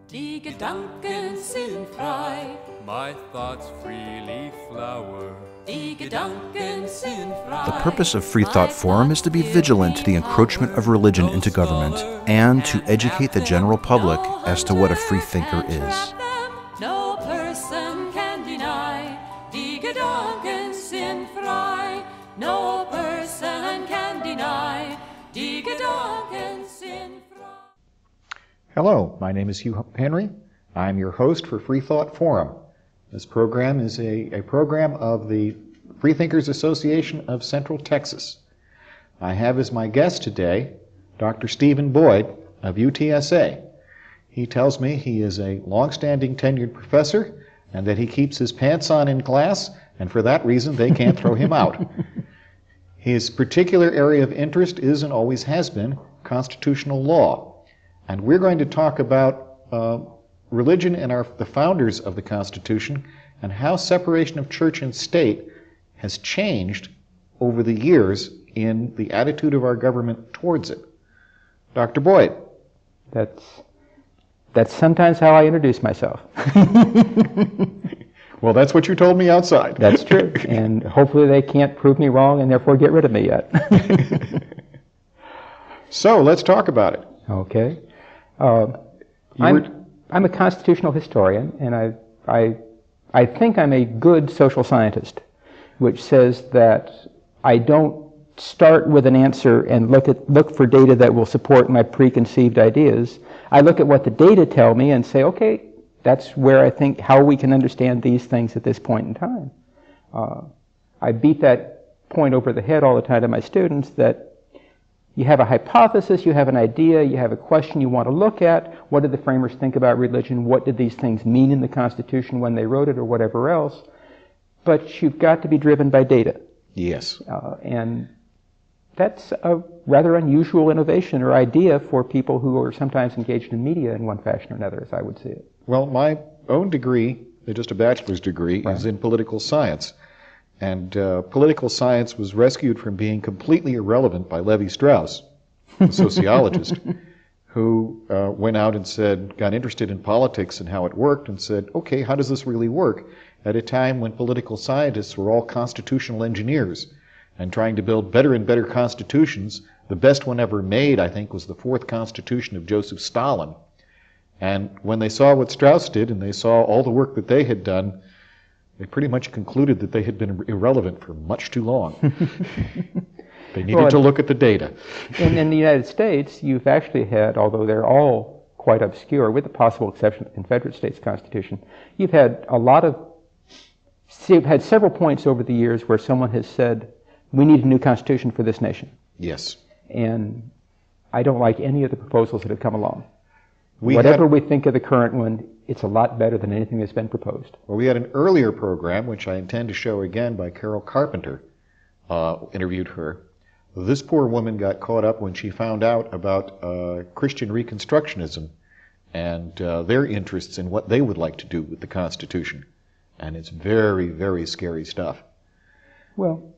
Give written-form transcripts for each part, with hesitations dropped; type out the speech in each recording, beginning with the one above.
Die Gedanken sind frei. My thoughts freely flower. Die Gedanken sind frei. The purpose of Freethought Forum is to be vigilant to the encroachment of religion into government and to educate the general public as to what a freethinker is. No person can deny. Die Gedanken sind frei. No person can deny. Die Gedanken sind frei. Hello, my name is Hugh Henry. I'm your host for Freethought Forum. This program is a program of the Freethinkers Association of Central Texas. I have as my guest today Dr. Stephen Boyd of UTSA. He tells me he is a long-standing tenured professor and that he keeps his pants on in class, and for that reason they can't throw him out. His particular area of interest is and always has been constitutional law. And we're going to talk about religion and the founders of the Constitution and how separation of church and state has changed over the years in the attitude of our government towards it. Dr. Boyd. That's sometimes how I introduce myself. Well, that's what you told me outside. That's true. And hopefully they can't prove me wrong and therefore get rid of me yet. So let's talk about it. Okay. I'm a constitutional historian, and I think I'm a good social scientist, which says that I don't start with an answer and look for data that will support my preconceived ideas. I look at what the data tell me and say, okay, that's where I think how we can understand these things at this point in time. I beat that point over the head all the time to my students that you have a hypothesis, you have an idea, you have a question you want to look at. What did the framers think about religion? What did these things mean in the Constitution when they wrote it or whatever else? But you've got to be driven by data. Yes. And that's a rather unusual innovation or idea for people who are sometimes engaged in media in one fashion or another, as I would see it. Well, my own degree, just a bachelor's degree, Right. is in political science. And political science was rescued from being completely irrelevant by Levi Strauss, a sociologist, who went out and got interested in politics and how it worked and said, okay, how does this really work? At a time when political scientists were all constitutional engineers and trying to build better and better constitutions. The best one ever made, I think, was the fourth constitution of Joseph Stalin. And when they saw what Strauss did and they saw all the work that they had done, they pretty much concluded that they had been irrelevant for much too long. They needed to look at the data. In the United States, you've actually had, although they're all quite obscure, with the possible exception of the Confederate States Constitution, you've had several points over the years where someone has said, we need a new constitution for this nation. Yes. And I don't like any of the proposals that have come along. Whatever we think of the current one, it's a lot better than anything that's been proposed. Well, we had an earlier program, which I intend to show again, by Carol Carpenter, interviewed her. This poor woman got caught up when she found out about Christian Reconstructionism and their interests in what they would like to do with the Constitution. And it's very, very scary stuff. Well,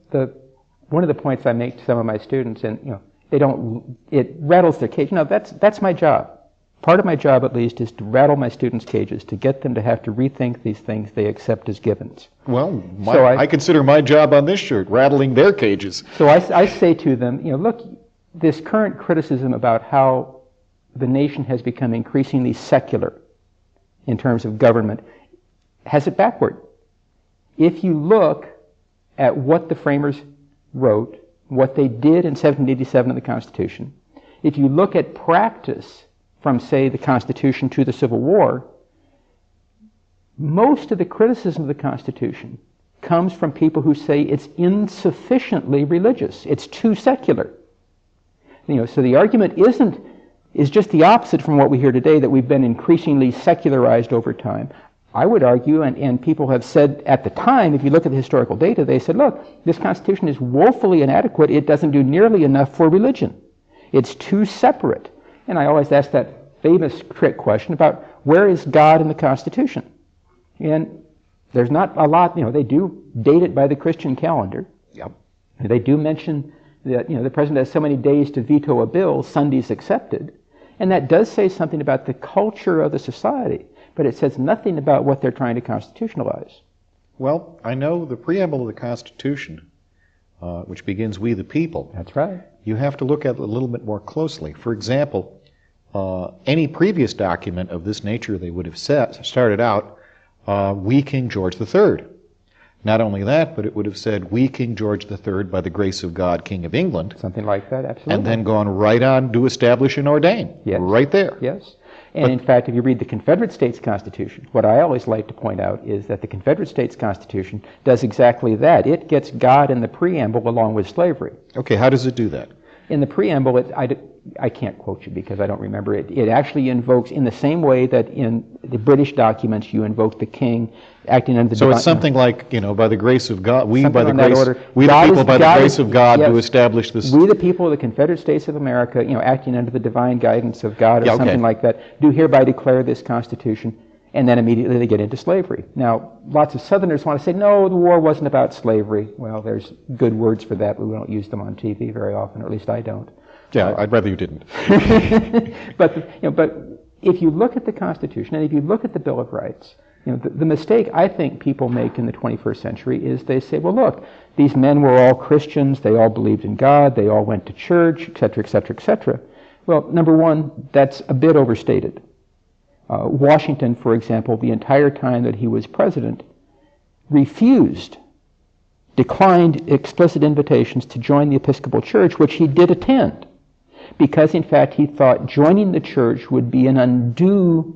one of the points I make to some of my students, and it rattles their cage. That's my job. Part of my job, at least, is to rattle my students' cages, to get them to have to rethink these things they accept as givens. Well, I consider my job on this shirt rattling their cages. So I say to them, look, this current criticism about how the nation has become increasingly secular in terms of government has it backward. If you look at what the framers wrote, what they did in 1787 in the Constitution, if you look at practice from, say, the Constitution to the Civil War, most of the criticism of the Constitution comes from people who say it's insufficiently religious. It's too secular. So the argument is just the opposite from what we hear today, that we've been increasingly secularized over time. I would argue, and people have said at the time, if you look at the historical data, they said, look, this Constitution is woefully inadequate. It doesn't do nearly enough for religion. It's too separate. And I always ask that famous trick question about where is God in the Constitution? And there's not a lot, they do date it by the Christian calendar. Yep. They do mention that the president has so many days to veto a bill, Sunday's accepted. And that does say something about the culture of the society, but it says nothing about what they're trying to constitutionalize. Well, I know the preamble of the Constitution, which begins, "We the people." That's right. You have to look at it a little bit more closely. For example, any previous document of this nature, they would have started out, "We King George III." Not only that, but it would have said, "We King George III, by the grace of God, King of England." Something like that, absolutely. And then gone right on, "Do establish and ordain." Yes. Right there. Yes. And in fact, if you read the Confederate States Constitution, what I always like to point out is that the Confederate States Constitution does exactly that. It gets God in the preamble along with slavery. Okay, how does it do that? In the preamble, I can't quote you because I don't remember it. It actually invokes, in the same way that in the British documents you invoke the king acting under the So it's something like, by the grace of God, we the people by the grace of God yes, do establish this. We the people of the Confederate States of America, acting under the divine guidance of God or something like that, do hereby declare this Constitution, and then immediately they get into slavery. Now, lots of Southerners want to say, no, the war wasn't about slavery. Well, there's good words for that, but we don't use them on TV very often, or at least I don't. Yeah, I'd rather you didn't. But if you look at the Constitution, and if you look at the Bill of Rights, the mistake I think people make in the 21st century is they say, well, look, these men were all Christians, they all believed in God, they all went to church, et cetera, et cetera, et cetera. Well, number one, that's a bit overstated. Washington, for example, the entire time that he was president, declined explicit invitations to join the Episcopal Church, which he did attend, because in fact he thought joining the church would be an undue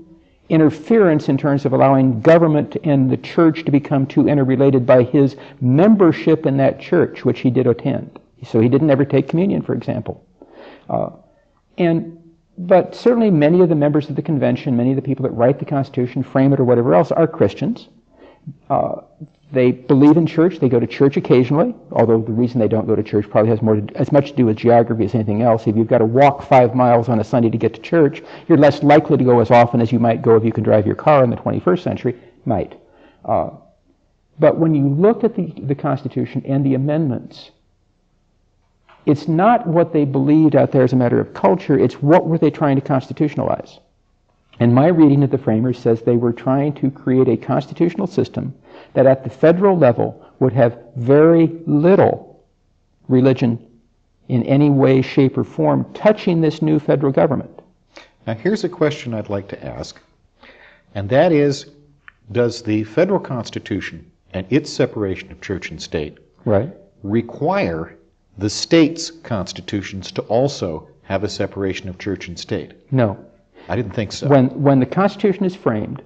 interference in terms of allowing government and the church to become too interrelated by his membership in that church, which he did attend. So he didn't ever take communion, for example. But certainly many of the members of the convention, many of the people that write the Constitution, frame it, or whatever else, are Christians. They believe in church. They go to church occasionally, although the reason they don't go to church probably has as much to do with geography as anything else. If you've got to walk 5 miles on a Sunday to get to church, you're less likely to go as often as you might go if you can drive your car in the 21st century. Might. But when you look at the Constitution and the amendments, it's not what they believed out there as a matter of culture, it's what were they trying to constitutionalize. And my reading of the framers says they were trying to create a constitutional system that at the federal level would have very little religion in any way, shape, or form touching this new federal government. Now here's a question I'd like to ask, and that is, does the federal Constitution and its separation of church and state require the states' constitutions to also have a separation of church and state? No. I didn't think so. When the Constitution is framed,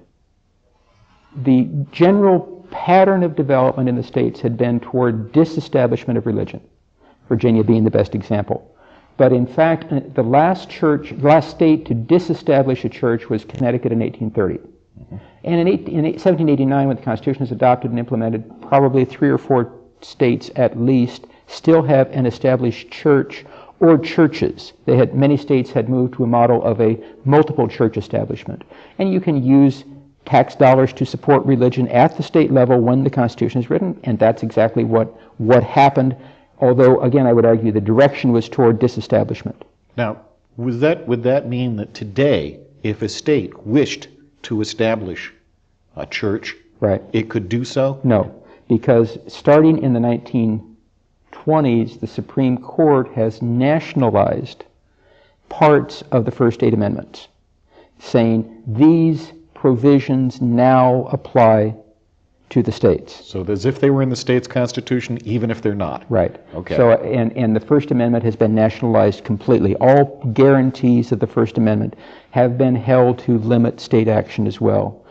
the general pattern of development in the states had been toward disestablishment of religion, Virginia being the best example. But in fact, the last state to disestablish a church was Connecticut in 1830. Mm-hmm. And in 1789, when the Constitution was adopted and implemented, probably 3 or 4 states at least still have an established church or churches. Many states had moved to a model of a multiple church establishment. And you can use tax dollars to support religion at the state level when the Constitution is written, and that's exactly what happened, although, again, I would argue the direction was toward disestablishment. Now, would that mean that today, if a state wished to establish a church, it could do so? No, because starting in the 1920s, the Supreme Court has nationalized parts of the first 8 amendments, saying these provisions now apply to the states. So as if they were in the state's constitution, even if they're not. Right. Okay. So and the First Amendment has been nationalized completely. All guarantees of the First Amendment have been held to limit state action as well.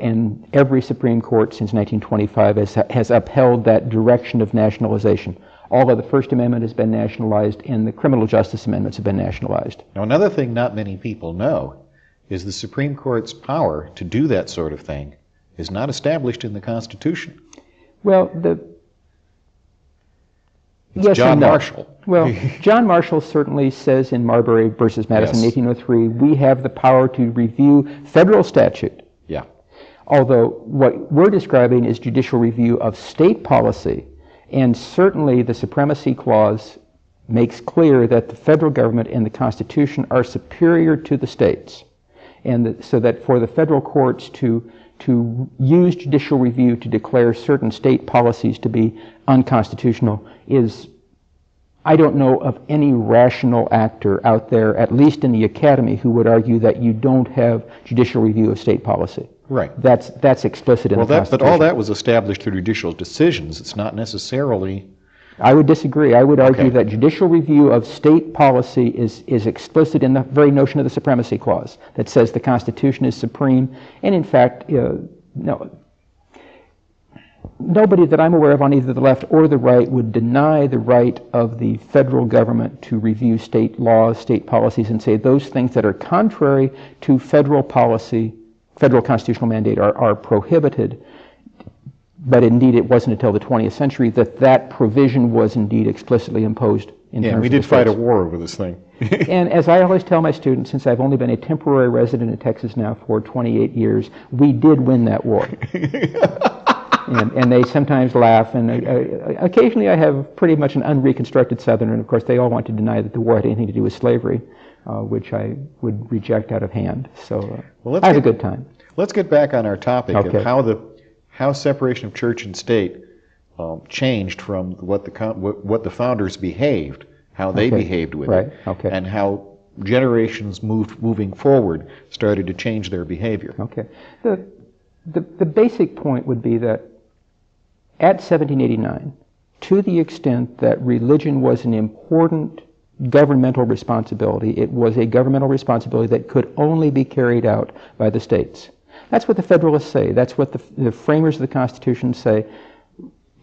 And every Supreme Court since 1925 has upheld that direction of nationalization. All of the First Amendment has been nationalized, and the criminal justice amendments have been nationalized. Now, another thing not many people know is the Supreme Court's power to do that sort of thing is not established in the Constitution. Well, it's John Marshall. Well, John Marshall certainly says in Marbury versus Madison in 1803, we have the power to review federal statute. Yeah. Although what we're describing is judicial review of state policy, and certainly the Supremacy Clause makes clear that the federal government and the Constitution are superior to the states, and so that for the federal courts to use judicial review to declare certain state policies to be unconstitutional is, I don't know of any rational actor out there, at least in the academy, who would argue that you don't have judicial review of state policy. Right. That's explicit in the Constitution. But all that was established through judicial decisions. It's not necessarily... I would disagree. I would argue that judicial review of state policy is explicit in the very notion of the Supremacy Clause that says the Constitution is supreme. And in fact, nobody that I'm aware of on either the left or the right would deny the right of the federal government to review state laws, state policies, and say those things that are contrary to federal policy, federal constitutional mandate are prohibited. But indeed, it wasn't until the 20th century that provision was indeed explicitly imposed in terms of the states. We did fight a war over this thing. And as I always tell my students, since I've only been a temporary resident in Texas now for 28 years, we did win that war. and they sometimes laugh, and occasionally I have pretty much an unreconstructed Southerner, and of course they all want to deny that the war had anything to do with slavery, which I would reject out of hand. So I had a good time. Let's get back on our topic of how separation of church and state changed from what the founders behaved, how they behaved with it, and how generations moving forward started to change their behavior. Okay. The basic point would be that at 1789, to the extent that religion was an important governmental responsibility, it was a governmental responsibility that could only be carried out by the states. That's what the Federalists say. That's what the framers of the Constitution say.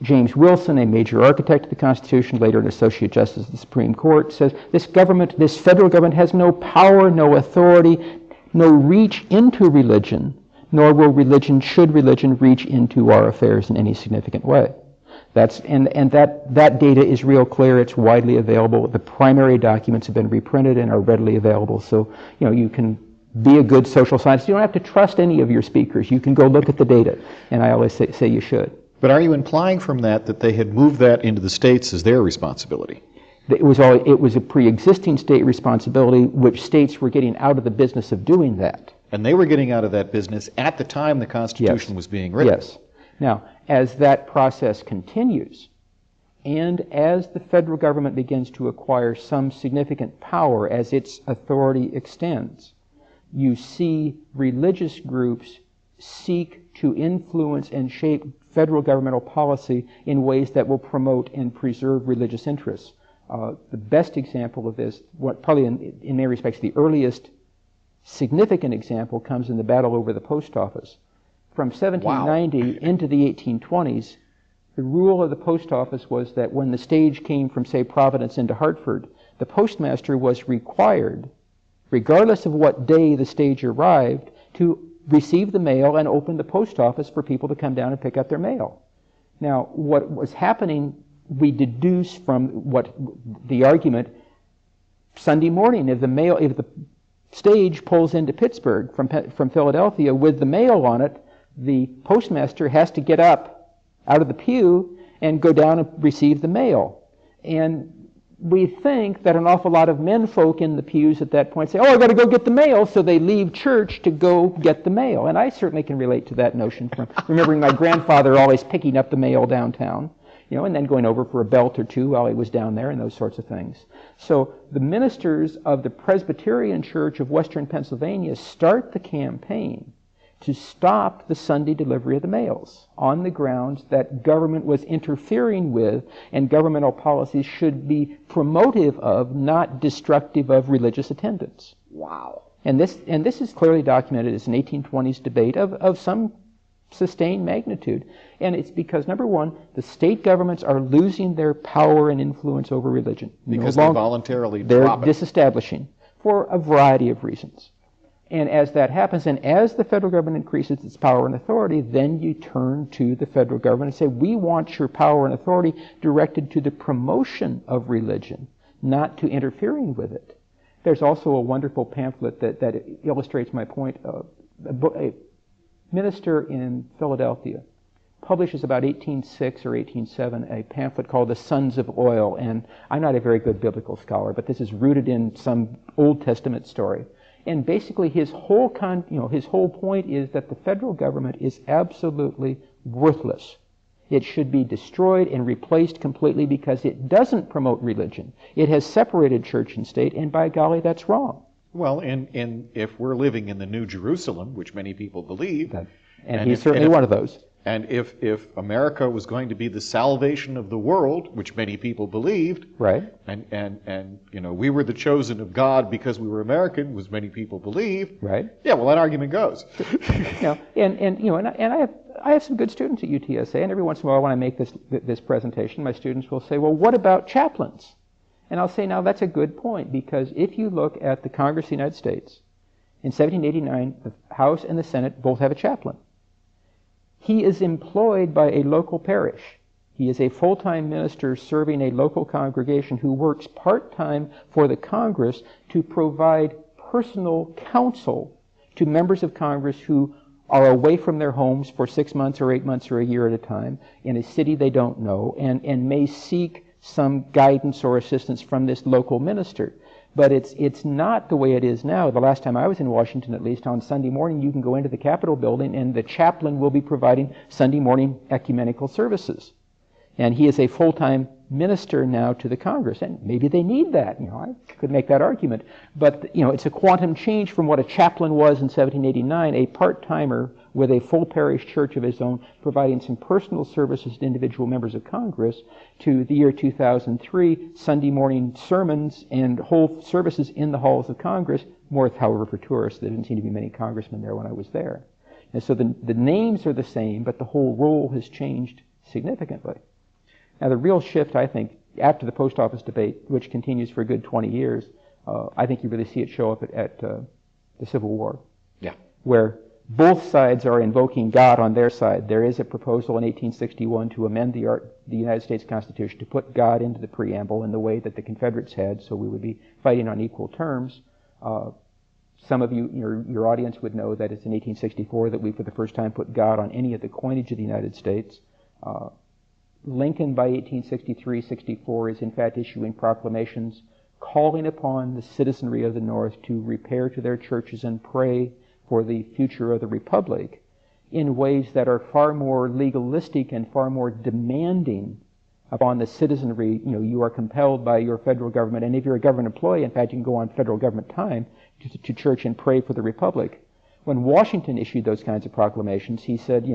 James Wilson, a major architect of the Constitution, later an Associate Justice of the Supreme Court, says this federal government has no power, no authority, no reach into religion, nor should religion reach into our affairs in any significant way. That data is real clear. It's widely available. The primary documents have been reprinted and are readily available. So you can be a good social scientist. You don't have to trust any of your speakers. You can go look at the data, and I always say you should. But are you implying from that they had moved that into the states as their responsibility? It was a pre-existing state responsibility, which states were getting out of the business of doing that. And they were getting out of that business at the time the Constitution was being written. Yes. Now, as that process continues, and as the federal government begins to acquire some significant power as its authority extends, you see religious groups seek to influence and shape federal governmental policy in ways that will promote and preserve religious interests. The best example of this, probably in many respects the earliest significant example, comes in the battle over the post office. From 1790 into the 1820s, the rule of the post office was that when the stage came from, say, Providence into Hartford, the postmaster was required, regardless of what day the stage arrived, to receive the mail and open the post office for people to come down and pick up their mail. Now, what was happening, we deduce from what the argument, Sunday morning, if the stage pulls into Pittsburgh from Philadelphia with the mail on it, the postmaster has to get up out of the pew and go down and receive the mail. And we think that an awful lot of menfolk in the pews at that point say, "Oh, I've got to go get the mail," so they leave church to go get the mail. And I certainly can relate to that notion from remembering my grandfather always picking up the mail downtown, and then going over for a belt or two while he was down there and those sorts of things. So the ministers of the Presbyterian Church of Western Pennsylvania start the campaign to stop the Sunday delivery of the mails on the grounds that government was interfering with and governmental policies should be promotive of, not destructive of, religious attendance. Wow. And this is clearly documented as an 1820s debate of some sustained magnitude. And it's because, number one, the state governments are losing their power and influence over religion. Because they voluntarily they're drop it. Disestablishing for a variety of reasons. And as that happens, and as the federal government increases its power and authority, then you turn to the federal government and say, we want your power and authority directed to the promotion of religion, not to interfering with it. There's also a wonderful pamphlet that illustrates my point. A minister in Philadelphia publishes about 1806 or 1807 a pamphlet called The Sons of Oil, and I'm not a very good biblical scholar, but this is rooted in some Old Testament story. And basically his whole point is that the federal government is absolutely worthless. It should be destroyed and replaced completely because it doesn't promote religion. It has separated church and state, and by golly, that's wrong. Well, and if we're living in the New Jerusalem, which many people believe, and he's certainly one of those. And if America was going to be the salvation of the world, which many people believed, right, and we were the chosen of God because we were American, which many people believed, right? Yeah, well, that argument goes. I have some good students at UTSA, and every once in a while, when I make this presentation, my students will say, "Well, what about chaplains?" And I'll say, "Now that's a good point, because if you look at the Congress of the United States, in 1789, the House and the Senate both have a chaplain. He is employed by a local parish. He is a full-time minister serving a local congregation who works part-time for the Congress to provide personal counsel to members of Congress who are away from their homes for 6 months or 8 months or a year at a time in a city they don't know, and may seek some guidance or assistance from this local minister. But it's not the way it is now. The last time I was in Washington, at least, on Sunday morning, you can go into the Capitol building and the chaplain will be providing Sunday morning ecumenical services. And he is a full-time minister now to the Congress, and maybe they need that. I could make that argument. But, it's a quantum change from what a chaplain was in 1789, a part-timer with a full parish church of his own, providing some personal services to individual members of Congress, to the year 2003, Sunday morning sermons and whole services in the halls of Congress, more, however, for tourists. There didn't seem to be many congressmen there when I was there. And so the names are the same, but the whole role has changed significantly. Now, the real shift, I think, after the post office debate, which continues for a good 20 years, I think you really see it show up at the Civil War. Yeah. Where both sides are invoking God on their side. There is a proposal in 1861 to amend the United States Constitution to put God into the preamble in the way that the Confederates had, so we would be fighting on equal terms. Some of you, your audience would know that it's in 1864 that we, for the first time, put God on any of the coinage of the United States. Lincoln, by 1863-64, is in fact issuing proclamations calling upon the citizenry of the North to repair to their churches and pray for the future of the Republic in ways that are far more legalistic and far more demanding upon the citizenry. You are compelled by your federal government, and if you're a government employee, in fact, you can go on federal government time to church and pray for the Republic. When Washington issued those kinds of proclamations, he said,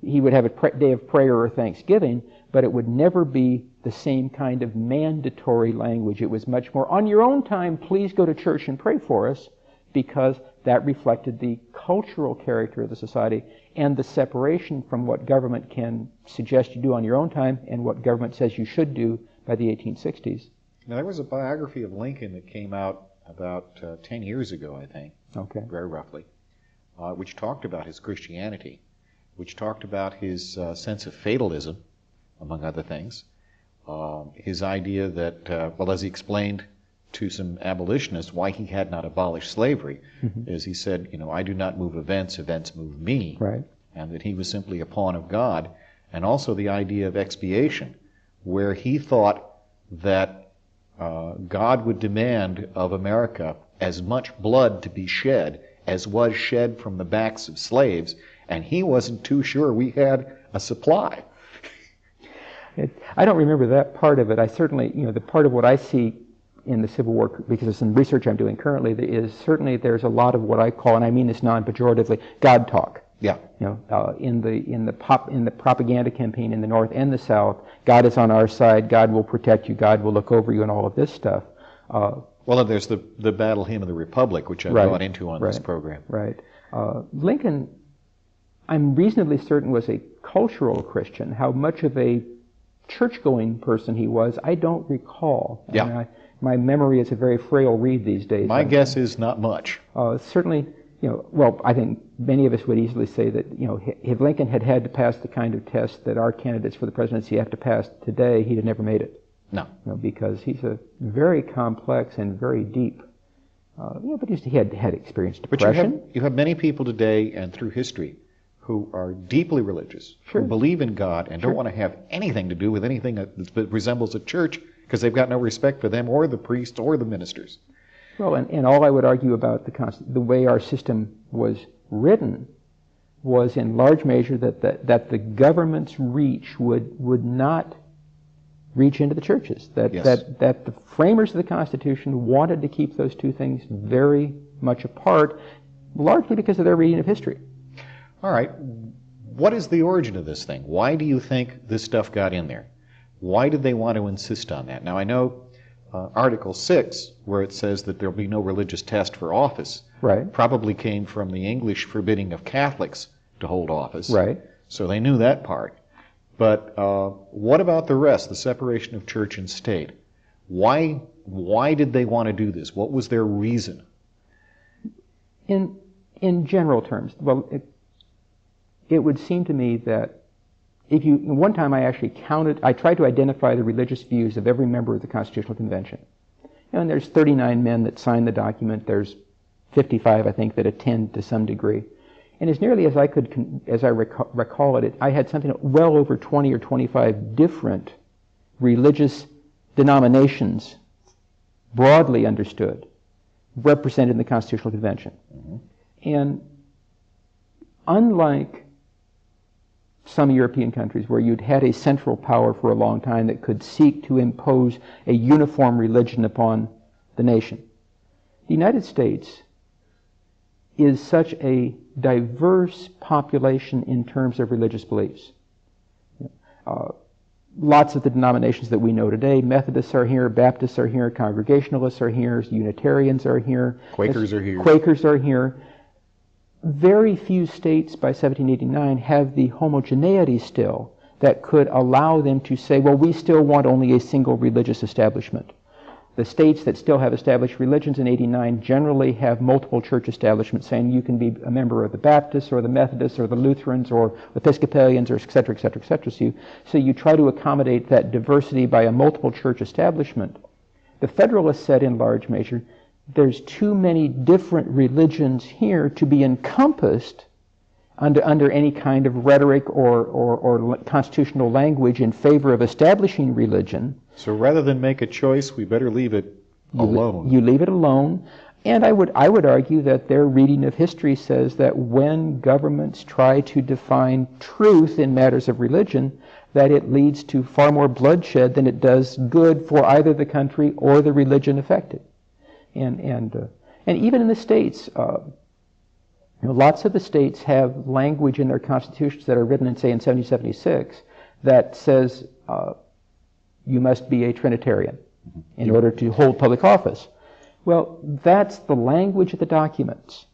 he would have a day of prayer or Thanksgiving, but it would never be the same kind of mandatory language. It was much more, on your own time, please go to church and pray for us, because that reflected the cultural character of the society and the separation from what government can suggest you do on your own time and what government says you should do by the 1860s. Now, there was a biography of Lincoln that came out about 10 years ago, I think, okay, very roughly, which talked about his Christianity, which talked about his sense of fatalism, among other things, his idea that, as he explained to some abolitionists why he had not abolished slavery, is he said, I do not move events, events move me, right, and that he was simply a pawn of God, and also the idea of expiation, where he thought that God would demand of America as much blood to be shed as was shed from the backs of slaves, and he wasn't too sure we had a supply. I don't remember that part of it. I certainly, the part of what I see in the Civil War, because of some research I'm doing currently, is certainly there's a lot of what I call, and I mean this non-pejoratively, God talk. Yeah. In the propaganda campaign in the North and the South, God is on our side, God will protect you, God will look over you, and all of this stuff. Well, there's the Battle Hymn of the Republic, which I brought into on this program. Right. Lincoln, I'm reasonably certain, was a cultural Christian. How much of a church-going person he was, I don't recall. Yeah. I mean, my memory is a very frail reed these days. My guess is not much. Certainly, I think many of us would easily say that, if Lincoln had had to pass the kind of test that our candidates for the presidency have to pass today, he'd have never made it. No. Because he's a very complex and very deep, but he had experienced depression. But you have many people today and through history who are deeply religious, Sure. who believe in God and don't want to have anything to do with anything that resembles a church because they've got no respect for them or the priests or the ministers. Well, and all I would argue about the way our system was written was in large measure that the government's reach would not reach into the churches. That the framers of the Constitution wanted to keep those two things very much apart, largely because of their reading of history. All right. What is the origin of this thing? Why do you think this stuff got in there? Why did they want to insist on that? Now, I know Article 6, where it says that there will be no religious test for office, Right. probably came from the English forbidding of Catholics to hold office. Right. So they knew that part. But what about the rest, the separation of church and state? Why did they want to do this? What was their reason? In general terms, well, it would seem to me that one time I actually I tried to identify the religious views of every member of the Constitutional Convention. And there's 39 men that signed the document. There's 55, I think, that attend to some degree. And as nearly as I could, as I recall it, I had something well over 20 or 25 different religious denominations, broadly understood, represented in the Constitutional Convention. Mm-hmm. And unlike some European countries where you'd had a central power for a long time that could seek to impose a uniform religion upon the nation, the United States is such a diverse population in terms of religious beliefs. Lots of the denominations that we know today, Methodists are here, Baptists are here, Congregationalists are here, Unitarians are here. Quakers are here. Quakers are here. Very few states by 1789 have the homogeneity still that could allow them to say, well, we still want only a single religious establishment. The states that still have established religions in 89 generally have multiple church establishments saying you can be a member of the Baptists or the Methodists or the Lutherans or Episcopalians or et cetera, et cetera, et cetera. So you try to accommodate that diversity by a multiple church establishment. The Federalists said in large measure, there's too many different religions here to be encompassed under any kind of rhetoric or constitutional language in favor of establishing religion. So rather than make a choice, we better leave it alone. You leave it alone. And I would argue that their reading of history says that when governments try to define truth in matters of religion, that it leads to far more bloodshed than it does good for either the country or the religion affected. And even in the states, lots of the states have language in their constitutions that are written in, say, in 1776 that says you must be a Trinitarian in order to hold public office. Well, that's the language of the documents.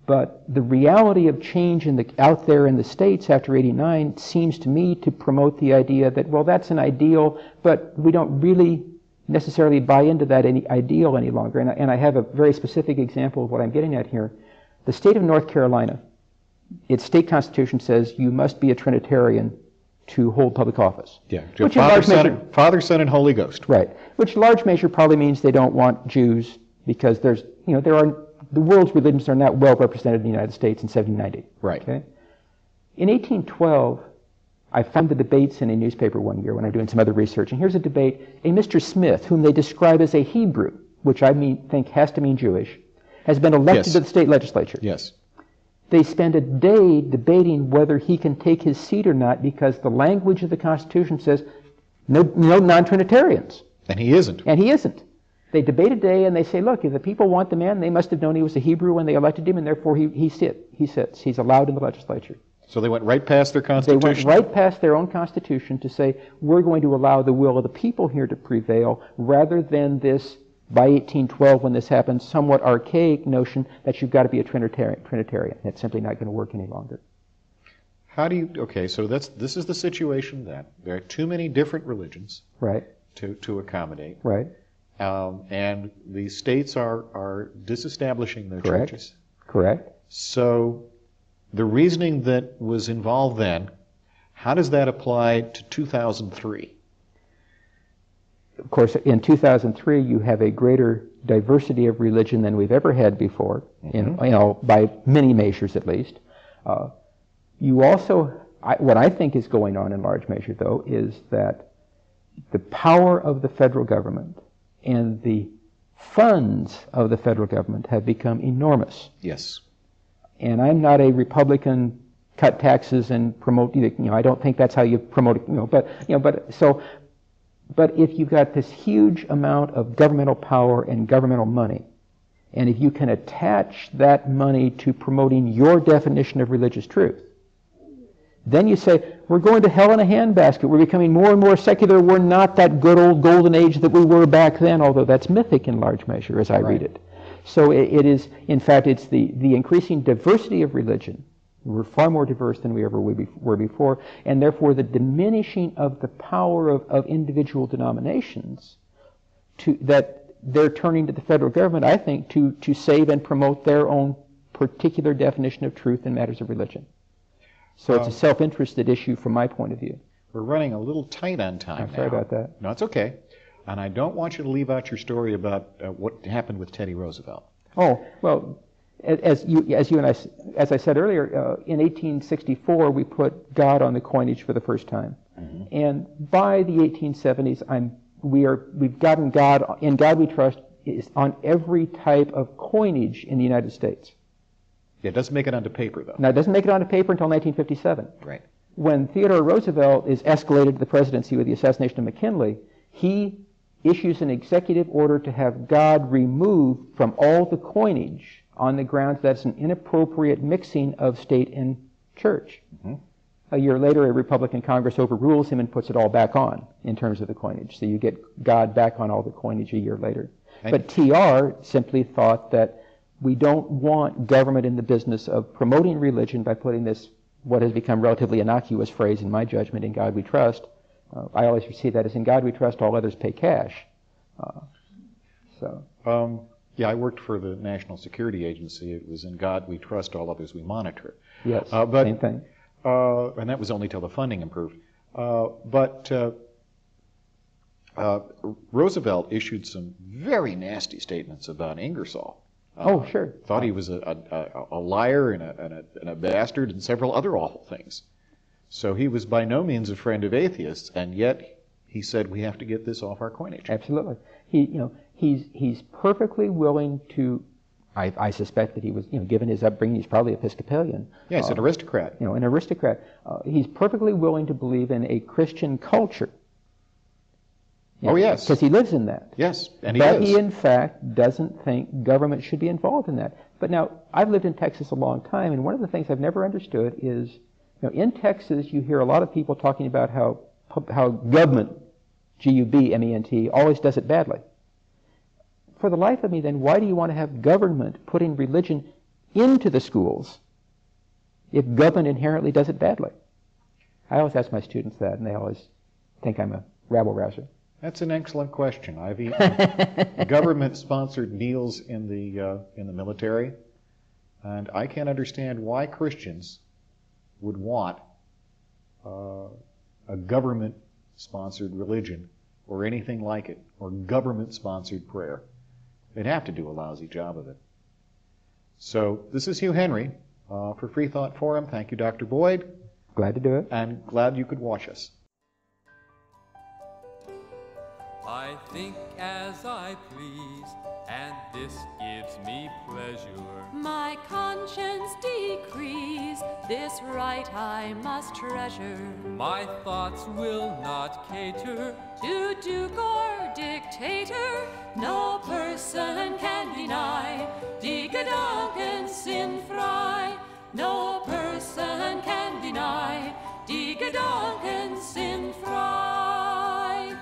But the reality of change out there in the states after 89 seems to me to promote the idea that, well, that's an ideal, but we don't really necessarily buy into that ideal any longer. And I have a very specific example of what I'm getting at here. The state of North Carolina, its state constitution says you must be a Trinitarian to hold public office. Yeah, Father, Son, and Holy Ghost. Right, which in large measure probably means they don't want Jews because the world's religions are not well represented in the United States in 1790. Right. Okay? In 1812, I found the debates in a newspaper one year when I'm doing some other research, and here's a debate. A Mr. Smith, whom they describe as a Hebrew, which I think has to mean Jewish, has been elected to the state legislature. Yes. They spend a day debating whether he can take his seat or not because the language of the Constitution says no non-Trinitarians. And he isn't. And he isn't. They debate a day and they say, look, if the people want the man, they must have known he was a Hebrew when they elected him, and therefore he sits. He's allowed in the legislature. So they went right past their Constitution? They went right past their own Constitution to say, we're going to allow the will of the people here to prevail rather than this, by 1812 when this happened, somewhat archaic notion that you've got to be a Trinitarian. It's simply not going to work any longer. So this is the situation then. There are too many different religions to accommodate. Right. And the states are disestablishing their churches. Correct. So the reasoning that was involved then, how does that apply to 2003? Of course, in 2003, you have a greater diversity of religion than we've ever had before, by many measures at least. You also, what I think is going on in large measure, though, is that the power of the federal government and the funds of the federal government have become enormous. Yes. And I'm not a Republican, cut taxes and promote, I don't think that's how you promote it, but if you've got this huge amount of governmental power and governmental money, and if you can attach that money to promoting your definition of religious truth, then you say, we're going to hell in a handbasket. We're becoming more and more secular. We're not that good old golden age that we were back then, although that's mythic in large measure as I read it. So it is, in fact, it's the increasing diversity of religion. We're far more diverse than we ever were before, and therefore the diminishing of the power of individual denominations that they're turning to the federal government, I think, to save and promote their own particular definition of truth in matters of religion. So it's a self-interested issue from my point of view. We're running a little tight on time now. I'm sorry about that. No, it's okay. And I don't want you to leave out your story about what happened with Teddy Roosevelt. Oh, well, as I said earlier, in 1864 we put God on the coinage for the first time, and by the 1870s we've gotten God. In God We Trust is on every type of coinage in the United States. Yeah, it doesn't make it onto paper, though. Now, it doesn't make it onto paper until 1957. Right. When Theodore Roosevelt is escalated to the presidency with the assassination of McKinley, he issues an executive order to have God removed from all the coinage on the grounds that's an inappropriate mixing of state and church. A year later, a Republican Congress overrules him and puts it all back on in terms of the coinage. So you get God back on all the coinage a year later. But TR simply thought that we don't want government in the business of promoting religion by putting this, what has become relatively innocuous phrase in my judgment, in God We Trust. I always see that as in God We Trust, all others pay cash. Yeah, I worked for the National Security Agency. It was in God We Trust, all others we monitor. Yes, same thing. And that was only till the funding improved. Roosevelt issued some very nasty statements about Ingersoll. Oh, sure. Thought he was a liar and a bastard and several other awful things. So he was by no means a friend of atheists, and yet he said we have to get this off our coinage. Absolutely. He's perfectly willing to. I suspect that he was, given his upbringing, he's probably Episcopalian. Yeah, he's an aristocrat. An aristocrat. He's perfectly willing to believe in a Christian culture. Oh, yes. Because he lives in that. Yes, and But he, in fact, doesn't think government should be involved in that. But now, I've lived in Texas a long time, and one of the things I've never understood is, in Texas, you hear a lot of people talking about how government, G-U-B-M-E-N-T, always does it badly. For the life of me, then, why do you want to have government putting religion into the schools if government inherently does it badly? I always ask my students that, and they always think I'm a rabble-rouser. That's an excellent question. I've eaten government-sponsored meals in the military, and I can't understand why Christians would want a government-sponsored religion or anything like it, or government-sponsored prayer. They'd have to do a lousy job of it. So this is Hugh Henry for Freethought Forum. Thank you, Dr. Boyd. Glad to do it. And glad you could watch us. I think as I please, and this gives me pleasure. My conscience decrees, this right I must treasure. My thoughts will not cater To duke or dictator, no person can deny. Die Gedanken sind frei, no person can deny. Die Gedanken sind frei.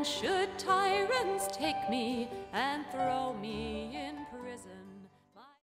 And should tyrants take me and throw me in